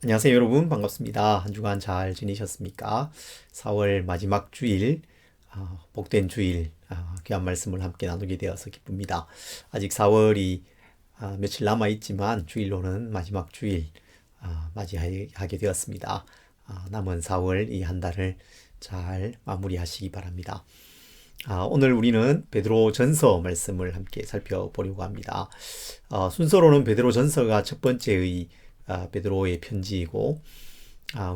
안녕하세요, 여러분. 반갑습니다. 한 주간 잘 지내셨습니까? 4월 마지막 주일, 복된 주일, 귀한 말씀을 함께 나누게 되어서 기쁩니다. 아직 4월이 며칠 남아 있지만 주일로는 마지막 주일 맞이하게 되었습니다. 남은 4월 이 한 달을 잘 마무리하시기 바랍니다. 오늘 우리는 베드로 전서 말씀을 함께 살펴보려고 합니다. 순서로는 베드로 전서가 첫 번째의 베드로의 편지이고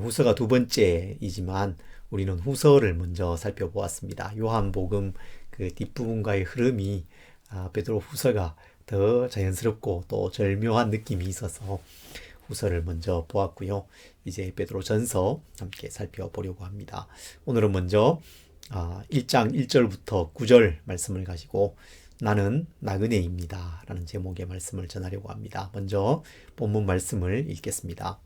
후서가 두 번째이지만 우리는 후서를 먼저 살펴보았습니다. 요한복음 그 뒷부분과의 흐름이 베드로 후서가 더 자연스럽고 또 절묘한 느낌이 있어서 후서를 먼저 보았고요. 이제 베드로 전서 함께 살펴보려고 합니다. 오늘은 먼저 1장 1절부터 9절 말씀을 가지고 나는 나그네입니다 라는 제목의 말씀을 전하려고 합니다. 먼저 본문 말씀을 읽겠습니다.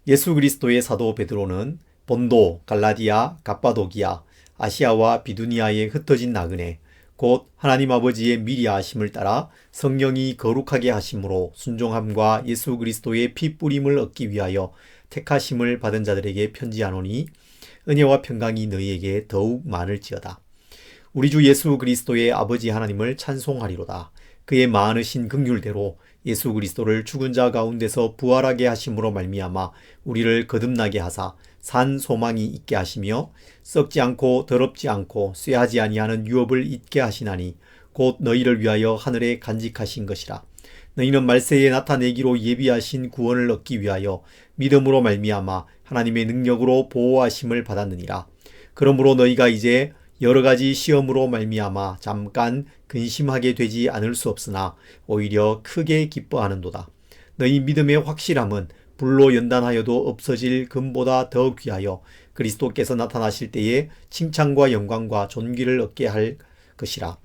예수 그리스도의 사도 베드로는 본도, 갈라디아, 갑바도기아, 아시아와 비두니아에 흩어진 나그네 곧 하나님 아버지의 미리 아심을 따라 성령이 거룩하게 하심으로 순종함과 예수 그리스도의 피 뿌림을 얻기 위하여 택하심을 받은 자들에게 편지하노니 은혜와 평강이 너희에게 더욱 많을지어다. 우리 주 예수 그리스도의 아버지 하나님을 찬송하리로다. 그의 많으신 긍휼대로 예수 그리스도를 죽은 자 가운데서 부활하게 하심으로 말미암아 우리를 거듭나게 하사 산 소망이 있게 하시며 썩지 않고 더럽지 않고 쇠하지 아니하는 유업을 잊게 하시나니 곧 너희를 위하여 하늘에 간직하신 것이라. 너희는 말세에 나타내기로 예비하신 구원을 얻기 위하여 믿음으로 말미암아 하나님의 능력으로 보호하심을 받았느니라. 그러므로 너희가 이제 여러 가지 시험으로 말미암아 잠깐 근심하게 되지 않을 수 없으나 오히려 크게 기뻐하는도다. 너희 믿음의 확실함은 불로 연단하여도 없어질 금보다 더 귀하여 그리스도께서 나타나실 때에 칭찬과 영광과 존귀를 얻게 할 것이라.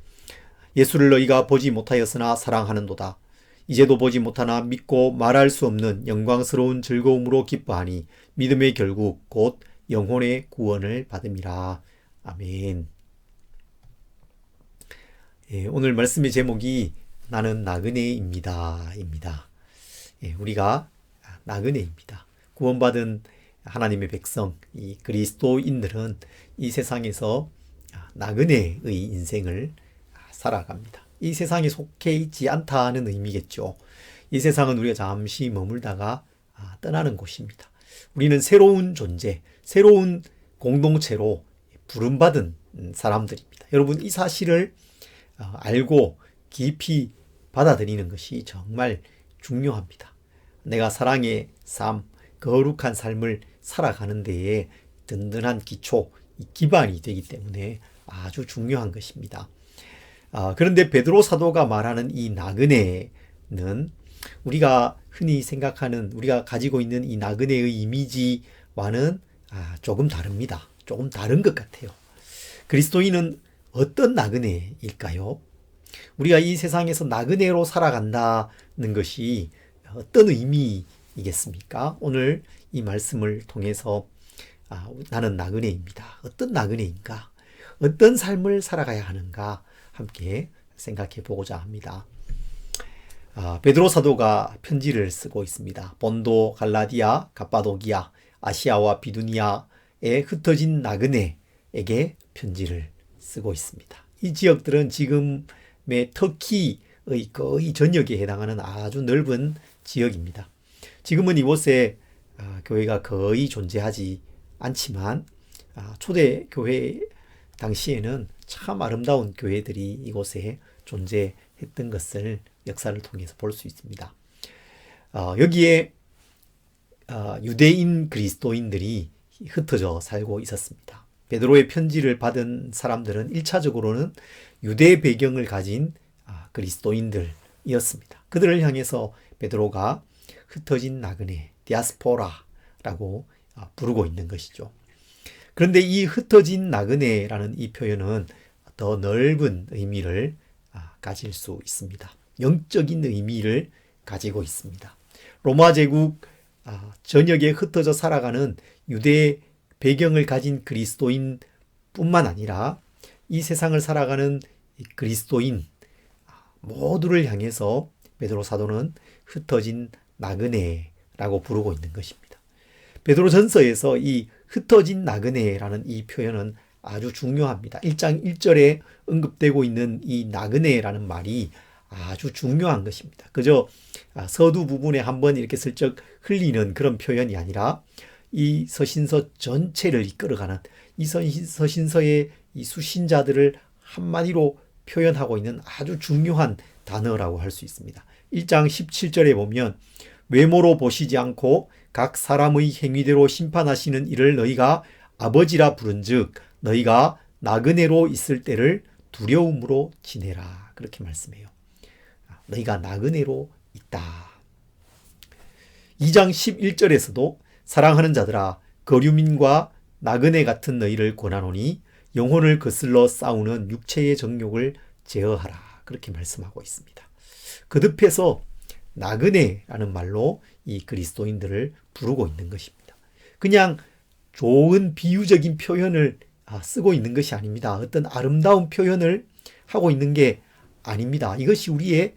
예수를 너희가 보지 못하였으나 사랑하는도다. 이제도 보지 못하나 믿고 말할 수 없는 영광스러운 즐거움으로 기뻐하니 믿음의 결국 곧 영혼의 구원을 받음이라. 아멘. 오늘 말씀의 제목이 나는 나그네입니다. 우리가 나그네입니다. 구원받은 하나님의 백성, 이 그리스도인들은 이 세상에서 나그네의 인생을 살아갑니다. 이 세상에 속해 있지 않다는 의미겠죠. 이 세상은 우리가 잠시 머물다가 떠나는 곳입니다. 우리는 새로운 존재, 새로운 공동체로 부름받은 사람들입니다. 여러분, 이 사실을 알고 깊이 받아들이는 것이 정말 중요합니다. 내가 사랑의 삶, 거룩한 삶을 살아가는 데에 든든한 기초, 기반이 되기 때문에 아주 중요한 것입니다. 그런데 베드로 사도가 말하는 이 나그네는 우리가 흔히 생각하는, 우리가 가지고 있는 이 나그네의 이미지와는 조금 다릅니다. 조금 다른 것 같아요. 그리스도인은 어떤 나그네일까요? 우리가 이 세상에서 나그네로 살아간다는 것이 어떤 의미이겠습니까? 오늘 이 말씀을 통해서 나는 나그네입니다. 어떤 나그네인가? 어떤 삶을 살아가야 하는가? 함께 생각해 보고자 합니다. 베드로 사도가 편지를 쓰고 있습니다. 본도, 갈라디아, 갑바도기아, 아시아와 비두니아에 흩어진 나그네에게 편지를 쓰고 있습니다. 이 지역들은 지금의 터키의 거의 전역에 해당하는 아주 넓은 지역입니다. 지금은 이곳에 교회가 거의 존재하지 않지만 초대 교회 당시에는 참 아름다운 교회들이 이곳에 존재했던 것을 역사를 통해서 볼 수 있습니다. 여기에 유대인 그리스도인들이 흩어져 살고 있었습니다. 베드로의 편지를 받은 사람들은 1차적으로는 유대 배경을 가진 그리스도인들이었습니다. 그들을 향해서 베드로가 흩어진 나그네, 디아스포라라고 부르고 있는 것이죠. 그런데 이 흩어진 나그네라는 이 표현은 더 넓은 의미를 가질 수 있습니다. 영적인 의미를 가지고 있습니다. 로마 제국 전역에 흩어져 살아가는 유대 배경을 가진 그리스도인 뿐만 아니라 이 세상을 살아가는 그리스도인 모두를 향해서 베드로 사도는 흩어진 나그네라는 라고 부르고 있는 것입니다. 베드로전서에서 이 흩어진 나그네라는 이 표현은 아주 중요합니다. 1장 1절에 언급되고 있는 이 나그네라는 말이 아주 중요한 것입니다. 그저 서두 부분에 한번 이렇게 슬쩍 흘리는 그런 표현이 아니라 이 서신서 전체를 이끌어가는 이 서신서의 이 수신자들을 한마디로 표현하고 있는 아주 중요한 단어라고 할 수 있습니다. 1장 17절에 보면 외모로 보시지 않고 각 사람의 행위대로 심판하시는 이를 너희가 아버지라 부른즉 너희가 나그네로 있을 때를 두려움으로 지내라. 그렇게 말씀해요. 너희가 나그네로 있다. 2장 11절에서도 사랑하는 자들아 거류민과 나그네 같은 너희를 권하노니 영혼을 거슬러 싸우는 육체의 정욕을 제어하라. 그렇게 말씀하고 있습니다. 거듭해서 나그네라는 말로 이 그리스도인들을 부르고 있는 것입니다. 그냥 좋은 비유적인 표현을 쓰고 있는 것이 아닙니다. 어떤 아름다운 표현을 하고 있는 게 아닙니다. 이것이 우리의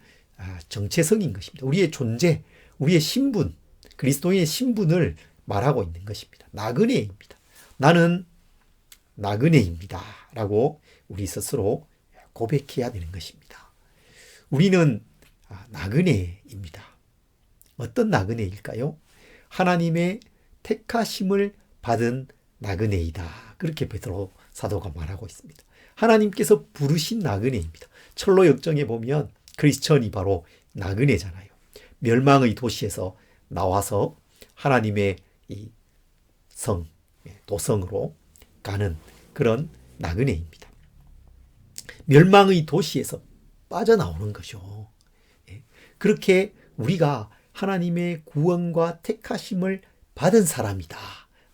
정체성인 것입니다. 우리의 존재, 우리의 신분, 그리스도인의 신분을 말하고 있는 것입니다. 나그네입니다. 나는 나그네입니다. 라고 우리 스스로 고백해야 되는 것입니다. 우리는 나그네입니다. 어떤 나그네일까요? 하나님의 택하심을 받은 나그네이다. 그렇게 베드로 사도가 말하고 있습니다. 하나님께서 부르신 나그네입니다. 철로 역정에 보면 크리스천이 바로 나그네잖아요. 멸망의 도시에서 나와서 하나님의 이 성, 도성으로 가는 그런 나그네입니다. 멸망의 도시에서 빠져나오는 거죠. 그렇게 우리가 하나님의 구원과 택하심을 받은 사람이다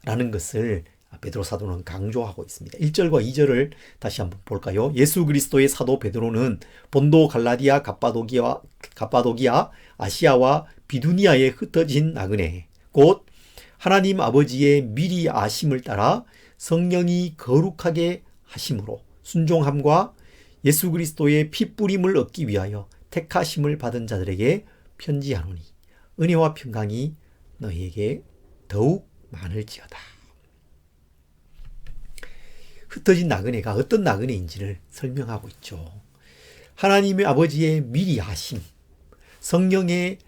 라는 것을 베드로 사도는 강조하고 있습니다. 1절과 2절을 다시 한번 볼까요? 예수 그리스도의 사도 베드로는 본도, 갈라디아, 갑바도기아, 아시아와 비두니아에 흩어진 나그네 곧 하나님 아버지의 미리 아심을 따라 성령이 거룩하게 하심으로 순종함과 예수 그리스도의 핏뿌림을 얻기 위하여 택하심을 받은 자들에게 편지하노니 은혜와 평강이 너희에게 더욱 많을지어다. 흩어진 나그네가 어떤 나그네인지를 설명하고 있죠. 하나님의 아버지의 미리 하심, 성령의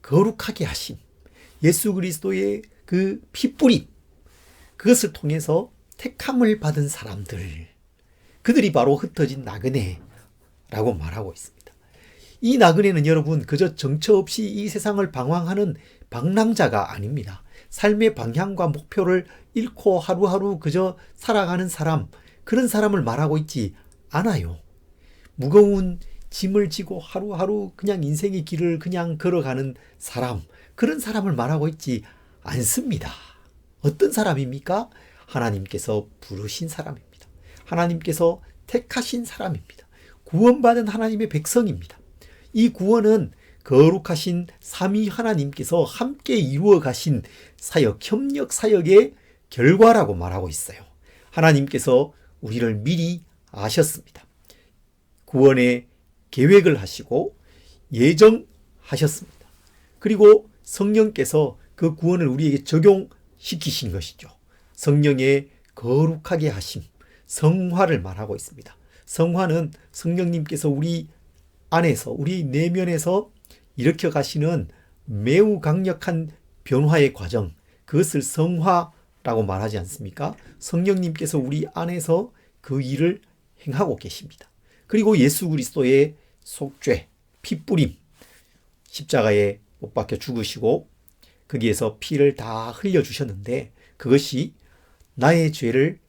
거룩하게 하심, 예수 그리스도의 그 핏뿌림, 그것을 통해서 택함을 받은 사람들, 그들이 바로 흩어진 나그네라고 말하고 있습니다. 이 나그네는 여러분 그저 정처 없이 이 세상을 방황하는 방랑자가 아닙니다. 삶의 방향과 목표를 잃고 하루하루 그저 살아가는 사람, 그런 사람을 말하고 있지 않아요. 무거운 짐을 지고 하루하루 그냥 인생의 길을 그냥 걸어가는 사람, 그런 사람을 말하고 있지 않습니다. 어떤 사람입니까? 하나님께서 부르신 사람입니다. 하나님께서 택하신 사람입니다. 구원받은 하나님의 백성입니다. 이 구원은 거룩하신 삼위 하나님께서 함께 이루어 가신 사역, 협력 사역의 결과라고 말하고 있어요. 하나님께서 우리를 미리 아셨습니다. 구원의 계획을 하시고 예정하셨습니다. 그리고 성령께서 그 구원을 우리에게 적용시키신 것이죠. 성령의 거룩하게 하심, 성화를 말하고 있습니다. 성화는 성령님께서 우리 안에서, 우리 내면에서 일으켜 가시는 매우 강력한 변화의 과정, 그것을 성화라고 말하지 않습니까? 성령님께서 우리 안에서 그 일을 행하고 계십니다. 그리고 예수 그리스도의 속죄, 핏뿌림, 십자가에 못 박혀 죽으시고 거기에서 피를 다 흘려주셨는데 그것이 나의 죄를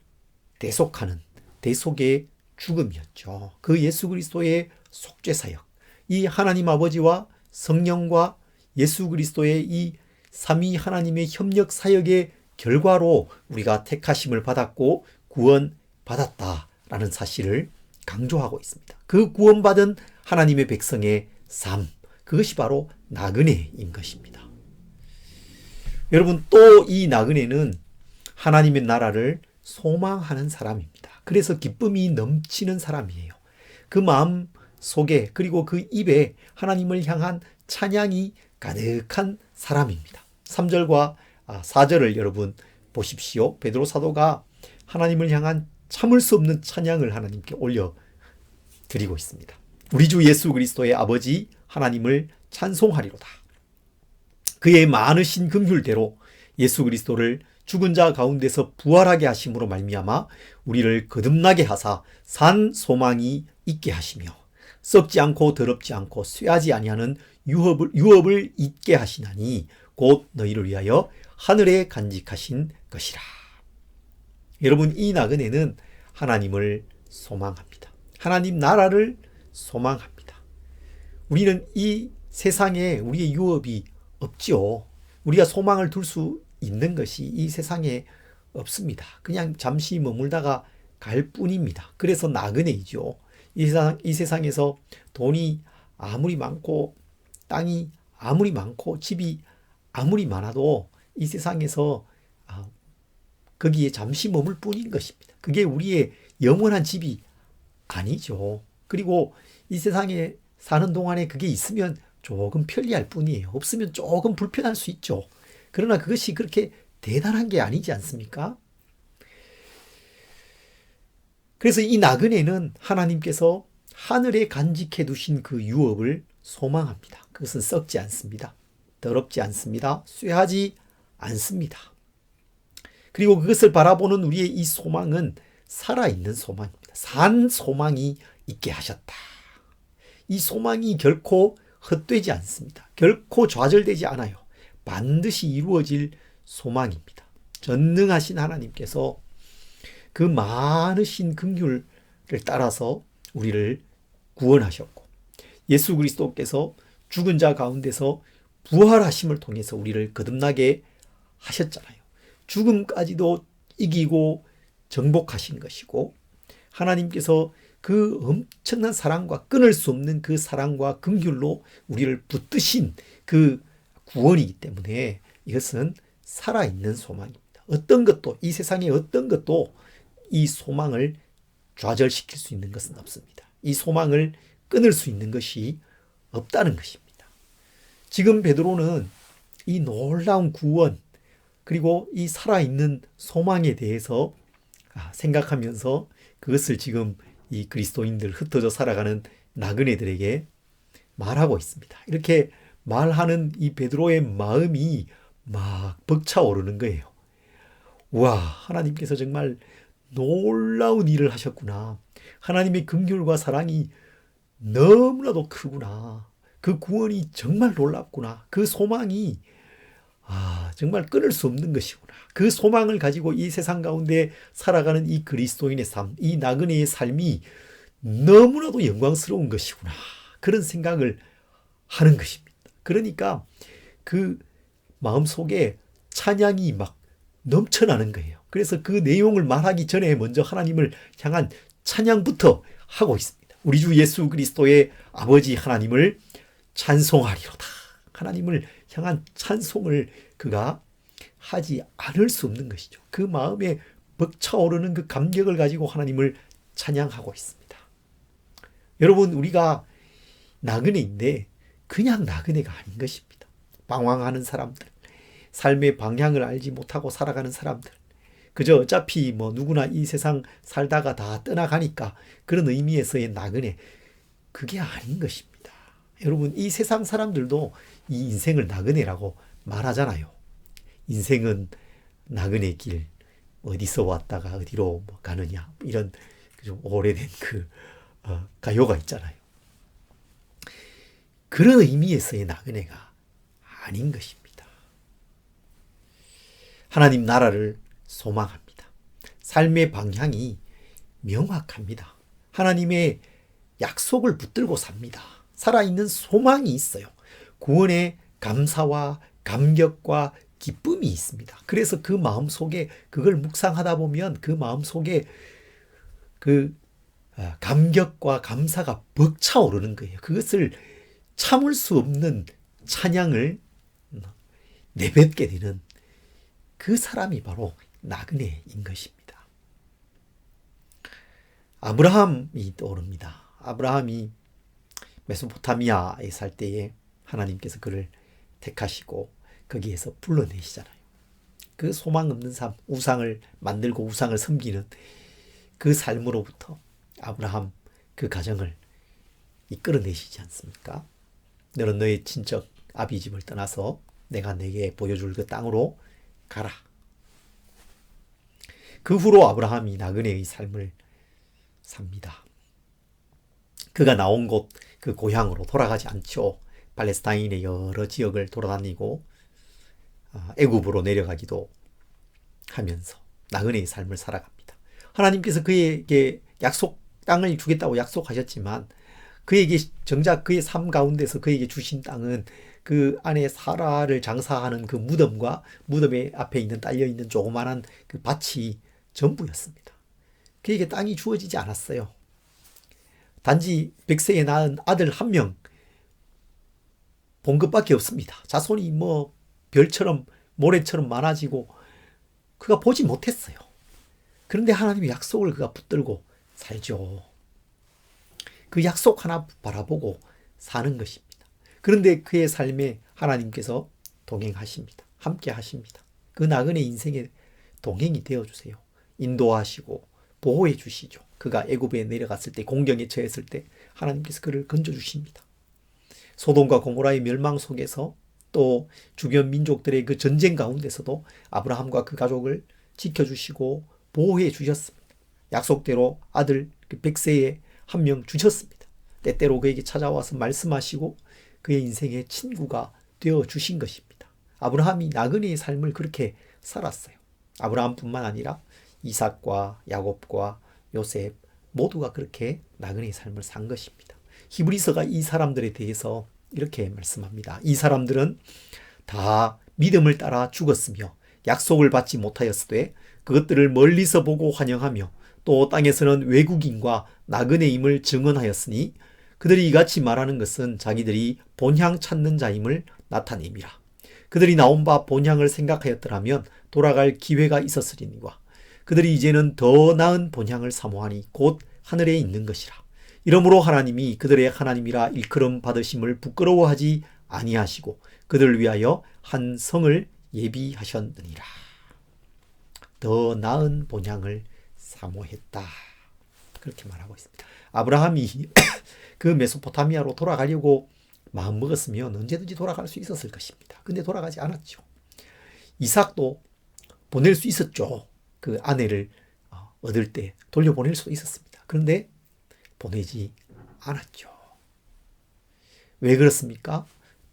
대속하는 대속의 죽음이었죠. 그 예수 그리스도의 속죄 사역, 이 하나님 아버지와 성령과 예수 그리스도의 이 삼위 하나님의 협력 사역의 결과로 우리가 택하심을 받았고 구원받았다라는 사실을 강조하고 있습니다. 그 구원받은 하나님의 백성의 삶, 그것이 바로 나그네인 것입니다. 여러분, 또 이 나그네는 하나님의 나라를 소망하는 사람입니다. 그래서 기쁨이 넘치는 사람이에요. 그 마음 속에 그리고 그 입에 하나님을 향한 찬양이 가득한 사람입니다. 3절과 4절을 여러분 보십시오. 베드로 사도가 하나님을 향한 참을 수 없는 찬양을 하나님께 올려 드리고 있습니다. 우리 주 예수 그리스도의 아버지 하나님을 찬송하리로다. 그의 많으신 긍휼대로 예수 그리스도를 죽은 자 가운데서 부활하게 하심으로 말미암아 우리를 거듭나게 하사 산 소망이 있게 하시며 썩지 않고 더럽지 않고 쇠하지 아니하는 유업을 잊게 하시나니 곧 너희를 위하여 하늘에 간직하신 것이라. 여러분, 이 나그네는 하나님을 소망합니다. 하나님 나라를 소망합니다. 우리는 이 세상에 우리의 유업이 없지요. 우리가 소망을 둘 수 있는 것이 이 세상에 없습니다. 그냥 잠시 머물다가 갈 뿐입니다. 그래서 나그네이죠. 이 세상에서 돈이 아무리 많고 땅이 아무리 많고 집이 아무리 많아도 이 세상에서 거기에 잠시 머물 뿐인 것입니다. 그게 우리의 영원한 집이 아니죠. 그리고 이 세상에 사는 동안에 그게 있으면 조금 편리할 뿐이에요. 없으면 조금 불편할 수 있죠. 그러나 그것이 그렇게 대단한 게 아니지 않습니까? 그래서 이 나그네는 하나님께서 하늘에 간직해 두신 그 유업을 소망합니다. 그것은 썩지 않습니다. 더럽지 않습니다. 쇠하지 않습니다. 그리고 그것을 바라보는 우리의 이 소망은 살아있는 소망입니다. 산 소망이 있게 하셨다. 이 소망이 결코 헛되지 않습니다. 결코 좌절되지 않아요. 반드시 이루어질 소망입니다. 전능하신 하나님께서 그 많으신 긍휼을 따라서 우리를 구원하셨고 예수 그리스도께서 죽은 자 가운데서 부활하심을 통해서 우리를 거듭나게 하셨잖아요. 죽음까지도 이기고 정복하신 것이고 하나님께서 그 엄청난 사랑과 끊을 수 없는 그 사랑과 긍휼로 우리를 붙드신 그 구원이기 때문에 이것은 살아있는 소망입니다. 어떤 것도 이 세상의 어떤 것도 이 소망을 좌절시킬 수 있는 것은 없습니다. 이 소망을 끊을 수 있는 것이 없다는 것입니다. 지금 베드로는 이 놀라운 구원 그리고 이 살아있는 소망에 대해서 생각하면서 그것을 지금 이 그리스도인들 흩어져 살아가는 나그네들에게 말하고 있습니다. 이렇게 말하는 이 베드로의 마음이 막 벅차오르는 거예요. 와, 하나님께서 정말 놀라운 일을 하셨구나. 하나님의 긍휼과 사랑이 너무나도 크구나. 그 구원이 정말 놀랍구나. 그 소망이 정말 끊을 수 없는 것이구나. 그 소망을 가지고 이 세상 가운데 살아가는 이 그리스도인의 삶, 이 나그네의 삶이 너무나도 영광스러운 것이구나. 그런 생각을 하는 것입니다. 그러니까 그 마음속에 찬양이 막 넘쳐나는 거예요. 그래서 그 내용을 말하기 전에 먼저 하나님을 향한 찬양부터 하고 있습니다. 우리 주 예수 그리스도의 아버지 하나님을 찬송하리로다. 하나님을 향한 찬송을 그가 하지 않을 수 없는 것이죠. 그 마음에 벅차오르는 그 감격을 가지고 하나님을 찬양하고 있습니다. 여러분, 우리가 나그네인데 그냥 나그네가 아닌 것입니다. 방황하는 사람들, 삶의 방향을 알지 못하고 살아가는 사람들, 그저 어차피 누구나 이 세상 살다가 다 떠나가니까 그런 의미에서의 나그네, 그게 아닌 것입니다. 여러분, 이 세상 사람들도 이 인생을 나그네라고 말하잖아요. 인생은 나그네 길, 어디서 왔다가 어디로 가느냐, 이런 좀 오래된 가요가 있잖아요. 그런 의미에서의 나그네가 아닌 것입니다. 하나님 나라를 소망합니다. 삶의 방향이 명확합니다. 하나님의 약속을 붙들고 삽니다. 살아있는 소망이 있어요. 구원의 감사와 감격과 기쁨이 있습니다. 그래서 그 마음속에 그걸 묵상하다 보면 그 마음속에 그 감격과 감사가 벅차오르는 거예요. 그것을 참을 수 없는 찬양을 내뱉게 되는 그 사람이 바로 나그네인 것입니다. 아브라함이 떠오릅니다. 아브라함이 메소포타미아에 살 때에 하나님께서 그를 택하시고 거기에서 불러내시잖아요. 그 소망 없는 삶, 우상을 만들고 우상을 섬기는 그 삶으로부터 아브라함 그 가정을 이끌어내시지 않습니까? 너는 너의 친척 아비 집을 떠나서 내가 내게 보여줄 그 땅으로 가라. 그 후로 아브라함이 나그네의 삶을 삽니다. 그가 나온 곳, 그 고향으로 돌아가지 않죠. 팔레스타인의 여러 지역을 돌아다니고 애굽으로 내려가기도 하면서 나그네의 삶을 살아갑니다. 하나님께서 그에게 땅을 주겠다고 약속하셨지만 그에게 정작 그의 삶 가운데서 그에게 주신 땅은 그 안에 사라를 장사하는 그 무덤과 무덤의 앞에 있는 딸려있는 조그마한 그 밭이 전부였습니다. 그에게 땅이 주어지지 않았어요. 단지 100세에 낳은 아들 한 명 본 것밖에 없습니다. 자손이 뭐 별처럼 모래처럼 많아지고 그가 보지 못했어요. 그런데 하나님의 약속을 그가 붙들고 살죠. 그 약속 하나 바라보고 사는 것입니다. 그런데 그의 삶에 하나님께서 동행하십니다. 함께 하십니다. 그 나그네 인생의 동행이 되어주세요. 인도하시고 보호해 주시죠. 그가 애굽에 내려갔을 때, 공경에 처했을 때 하나님께서 그를 건져주십니다. 소돔과 고모라의 멸망 속에서 또 주변 민족들의 그 전쟁 가운데서도 아브라함과 그 가족을 지켜주시고 보호해 주셨습니다. 약속대로 아들 100세에 한 명 주셨습니다. 때때로 그에게 찾아와서 말씀하시고 그의 인생의 친구가 되어 주신 것입니다. 아브라함이 나그네의 삶을 그렇게 살았어요. 아브라함뿐만 아니라 이삭과 야곱과 요셉 모두가 그렇게 나그네의 삶을 산 것입니다. 히브리서가 이 사람들에 대해서 이렇게 말씀합니다. 이 사람들은 다 믿음을 따라 죽었으며 약속을 받지 못하였으되 그것들을 멀리서 보고 환영하며 또 땅에서는 외국인과 나그네임을 증언하였으니 그들이 이같이 말하는 것은 자기들이 본향 찾는 자임을 나타냄이라. 그들이 나온 바 본향을 생각하였더라면 돌아갈 기회가 있었으리니와 그들이 이제는 더 나은 본향을 사모하니 곧 하늘에 있는 것이라. 이러므로 하나님이 그들의 하나님이라 일컬음 받으심을 부끄러워하지 아니하시고 그들을 위하여 한 성을 예비하셨느니라. 더 나은 본향을 사모했다. 그렇게 말하고 있습니다. 아브라함이 그 메소포타미아로 돌아가려고 마음먹었으면 언제든지 돌아갈 수 있었을 것입니다. 근데 돌아가지 않았죠. 이삭도 보낼 수 있었죠. 그 아내를 얻을 때 돌려보낼 수도 있었습니다. 그런데 보내지 않았죠. 왜 그렇습니까?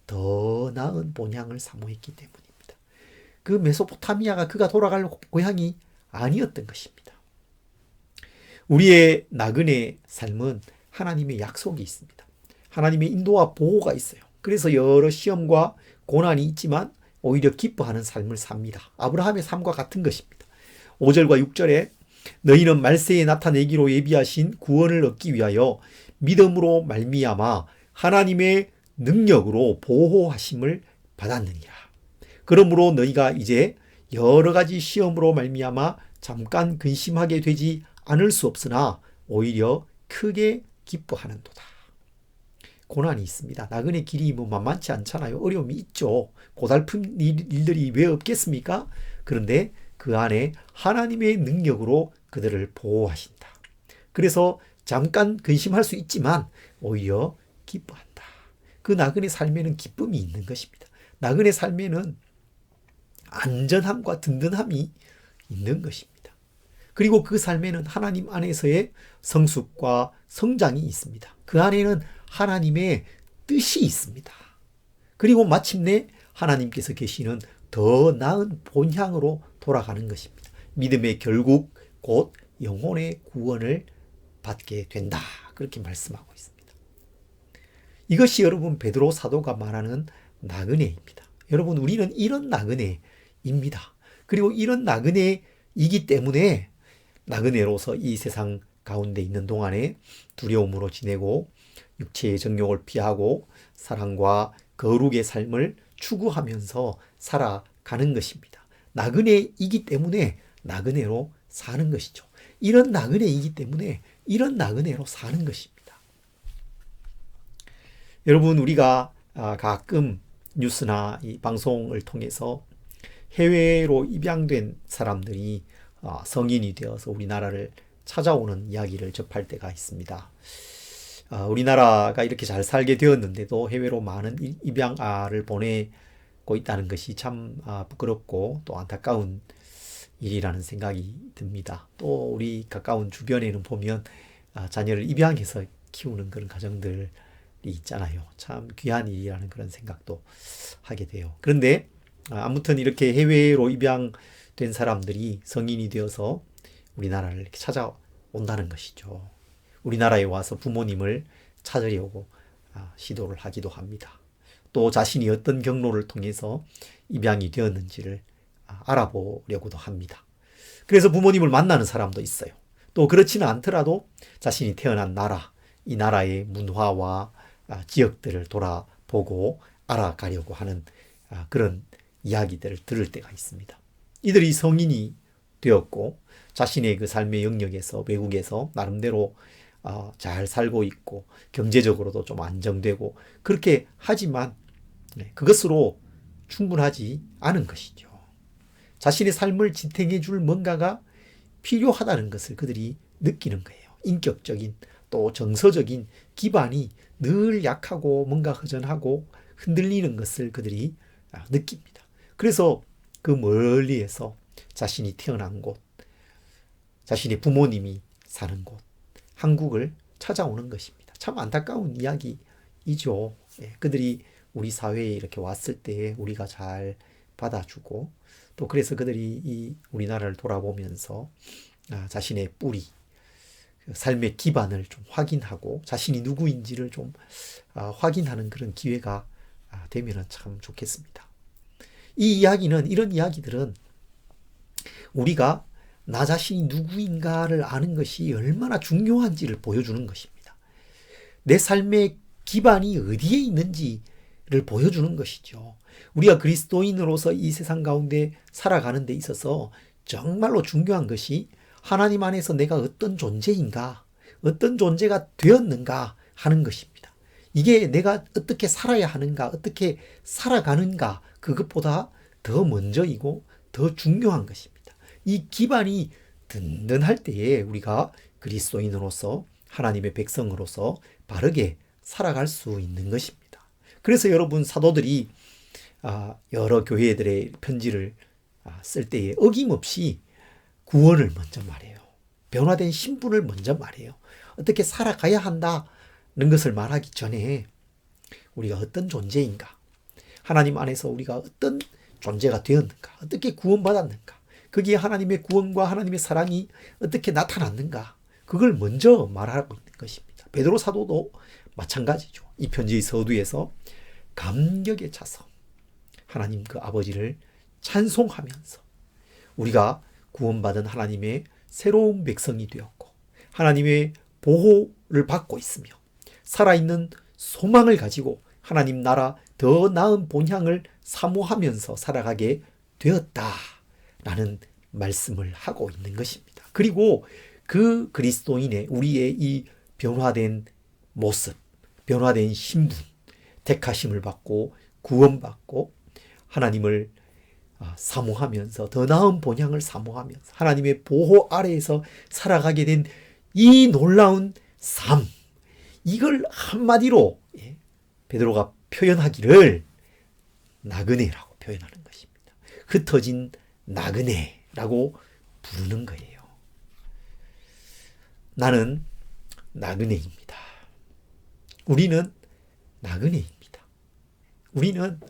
더 나은 본향을 사모했기 때문입니다. 그 메소포타미아가 그가 돌아갈 고향이 아니었던 것입니다. 우리의 나그네 삶은 하나님의 약속이 있습니다. 하나님의 인도와 보호가 있어요. 그래서 여러 시험과 고난이 있지만 오히려 기뻐하는 삶을 삽니다. 아브라함의 삶과 같은 것입니다. 5절과 6절에 너희는 말세에 나타내기로 예비하신 구원을 얻기 위하여 믿음으로 말미암아 하나님의 능력으로 보호하심을 받았느니라. 그러므로 너희가 이제 여러 가지 시험으로 말미암아 잠깐 근심하게 되지 않을 수 없으나 오히려 크게 기뻐하는도다. 고난이 있습니다. 나그네 길이 뭐 만만치 않잖아요. 어려움이 있죠. 고달픈 일들이 왜 없겠습니까? 그런데 그 안에 하나님의 능력으로 그들을 보호하신다. 그래서 잠깐 근심할 수 있지만 오히려 기뻐한다. 그 나그네 삶에는 기쁨이 있는 것입니다. 나그네 삶에는 안전함과 든든함이 있는 것입니다. 그리고 그 삶에는 하나님 안에서의 성숙과 성장이 있습니다. 그 안에는 하나님의 뜻이 있습니다. 그리고 마침내 하나님께서 계시는 더 나은 본향으로 돌아가는 것입니다. 믿음의 결국 곧 영혼의 구원을 받게 된다. 그렇게 말씀하고 있습니다. 이것이 여러분 베드로 사도가 말하는 나그네입니다. 여러분 우리는 이런 나그네입니다. 그리고 이런 나그네이기 때문에 나그네로서 이 세상 가운데 있는 동안에 두려움으로 지내고 육체의 정욕을 피하고 사랑과 거룩의 삶을 추구하면서 살아가는 것입니다. 나그네이기 때문에 나그네로 사는 것이죠. 이런 나그네이기 때문에 이런 나그네로 사는 것입니다. 여러분 우리가 가끔 뉴스나 이 방송을 통해서 해외로 입양된 사람들이 성인이 되어서 우리나라를 찾아오는 이야기를 접할 때가 있습니다. 우리나라가 이렇게 잘 살게 되었는데도 해외로 많은 입양아를 보내고 있다는 것이 참 부끄럽고 또 안타까운 일이라는 생각이 듭니다. 또 우리 가까운 주변에는 보면 자녀를 입양해서 키우는 그런 가정들이 있잖아요. 참 귀한 일이라는 그런 생각도 하게 돼요. 그런데 아무튼 이렇게 해외로 입양된 사람들이 성인이 되어서 우리나라를 이렇게 찾아온다는 것이죠. 우리나라에 와서 부모님을 찾으려고 시도를 하기도 합니다. 또 자신이 어떤 경로를 통해서 입양이 되었는지를 알아보려고도 합니다. 그래서 부모님을 만나는 사람도 있어요. 또 그렇지는 않더라도 자신이 태어난 나라, 이 나라의 문화와 지역들을 돌아보고 알아가려고 하는 그런 이야기들을 들을 때가 있습니다. 이들이 성인이 되었고 자신의 그 삶의 영역에서 외국에서 나름대로 잘 살고 있고 경제적으로도 좀 안정되고 그렇게 하지만 그것으로 충분하지 않은 것이죠. 자신의 삶을 지탱해 줄 뭔가가 필요하다는 것을 그들이 느끼는 거예요. 인격적인 또 정서적인 기반이 늘 약하고 뭔가 허전하고 흔들리는 것을 그들이 느낍니다. 그래서 그 멀리에서 자신이 태어난 곳, 자신의 부모님이 사는 곳, 한국을 찾아오는 것입니다. 참 안타까운 이야기이죠. 그들이 우리 사회에 이렇게 왔을 때 우리가 잘 받아주고 또 그래서 그들이 이 우리나라를 돌아보면서 자신의 뿌리, 삶의 기반을 좀 확인하고 자신이 누구인지를 좀 확인하는 그런 기회가 되면 참 좋겠습니다. 이런 이야기들은 우리가 나 자신이 누구인가를 아는 것이 얼마나 중요한지를 보여주는 것입니다. 내 삶의 기반이 어디에 있는지를 보여주는 것이죠. 우리가 그리스도인으로서 이 세상 가운데 살아가는 데 있어서 정말로 중요한 것이 하나님 안에서 내가 어떤 존재인가, 어떤 존재가 되었는가 하는 것입니다. 이게 내가 어떻게 살아야 하는가, 어떻게 살아가는가, 그것보다 더 먼저이고 더 중요한 것입니다. 이 기반이 든든할 때에 우리가 그리스도인으로서 하나님의 백성으로서 바르게 살아갈 수 있는 것입니다. 그래서 여러분 사도들이 여러 교회들의 편지를 쓸 때에 어김없이 구원을 먼저 말해요. 변화된 신분을 먼저 말해요. 어떻게 살아가야 한다는 것을 말하기 전에 우리가 어떤 존재인가, 하나님 안에서 우리가 어떤 존재가 되었는가, 어떻게 구원받았는가, 거기에 하나님의 구원과 하나님의 사랑이 어떻게 나타났는가, 그걸 먼저 말하고 있는 것입니다. 베드로 사도도 마찬가지죠. 이 편지의 서두에서 감격에 차서 하나님 그 아버지를 찬송하면서 우리가 구원받은 하나님의 새로운 백성이 되었고 하나님의 보호를 받고 있으며 살아있는 소망을 가지고 하나님 나라 더 나은 본향을 사모하면서 살아가게 되었다라는 말씀을 하고 있는 것입니다. 그리고 그 그리스도인의 우리의 이 변화된 모습, 변화된 신분, 택하심을 받고 구원받고 하나님을 사모하면서 더 나은 본향을 사모하면서 하나님의 보호 아래에서 살아가게 된 이 놀라운 삶, 이걸 한마디로 베드로가 표현하기를 나그네라고 표현하는 것입니다. 흩어진 나그네라고 부르는 거예요. 나는 나그네입니다. 우리는 나그네입니다.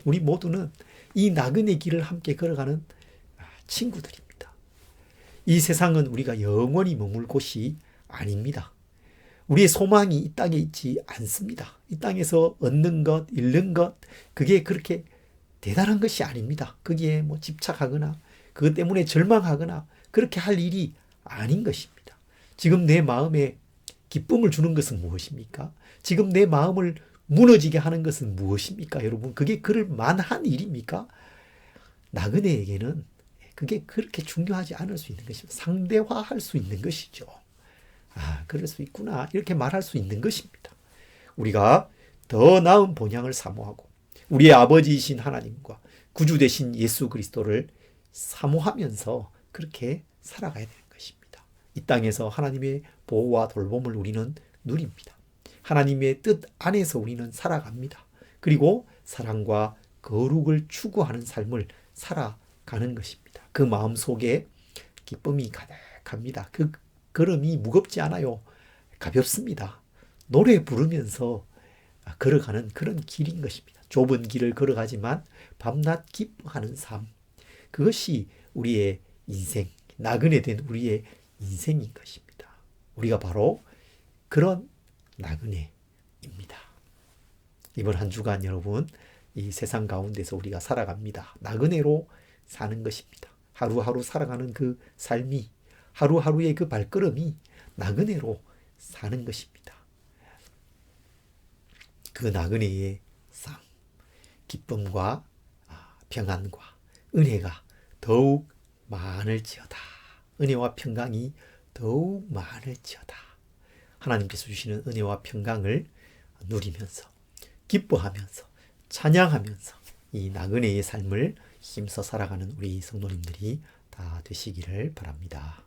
우리 모두는 이 나그네 길을 함께 걸어가는 친구들입니다. 이 세상은 우리가 영원히 머물 곳이 아닙니다. 우리의 소망이 이 땅에 있지 않습니다. 이 땅에서 얻는 것, 잃는 것, 그게 그렇게 대단한 것이 아닙니다. 거기에 집착하거나 그것 때문에 절망하거나 그렇게 할 일이 아닌 것입니다. 지금 내 마음에 기쁨을 주는 것은 무엇입니까? 지금 내 마음을 무너지게 하는 것은 무엇입니까? 여러분, 그게 그럴 만한 일입니까? 나그네에게는 그게 그렇게 중요하지 않을 수 있는 것입니다. 상대화할 수 있는 것이죠. 그럴 수 있구나, 이렇게 말할 수 있는 것입니다. 우리가 더 나은 본향을 사모하고 우리의 아버지이신 하나님과 구주 되신 예수 그리스도를 사모하면서 그렇게 살아가야 되는 것입니다. 이 땅에서 하나님의 보호와 돌봄을 우리는 누립니다. 하나님의 뜻 안에서 우리는 살아갑니다. 그리고 사랑과 거룩을 추구하는 삶을 살아가는 것입니다. 그 마음 속에 기쁨이 가득합니다. 그 걸음이 무겁지 않아요. 가볍습니다. 노래 부르면서 걸어가는 그런 길인 것입니다. 좁은 길을 걸어가지만 밤낮 기뻐하는 삶. 그것이 우리의 인생, 나그네 된 우리의 인생인 것입니다. 우리가 바로 그런 나그네입니다. 이번 한 주간 여러분, 이 세상 가운데서 우리가 살아갑니다. 나그네로 사는 것입니다. 하루하루 살아가는 그 삶이, 하루하루의 그 발걸음이 나그네로 사는 것입니다. 그 나그네의 삶, 기쁨과 평안과 은혜가 더욱 많을지어다. 은혜와 평강이 더욱 많을지어다. 하나님께서 주시는 은혜와 평강을 누리면서 기뻐하면서 찬양하면서 이 나그네의 삶을 힘써 살아가는 우리 성도님들이 다 되시기를 바랍니다.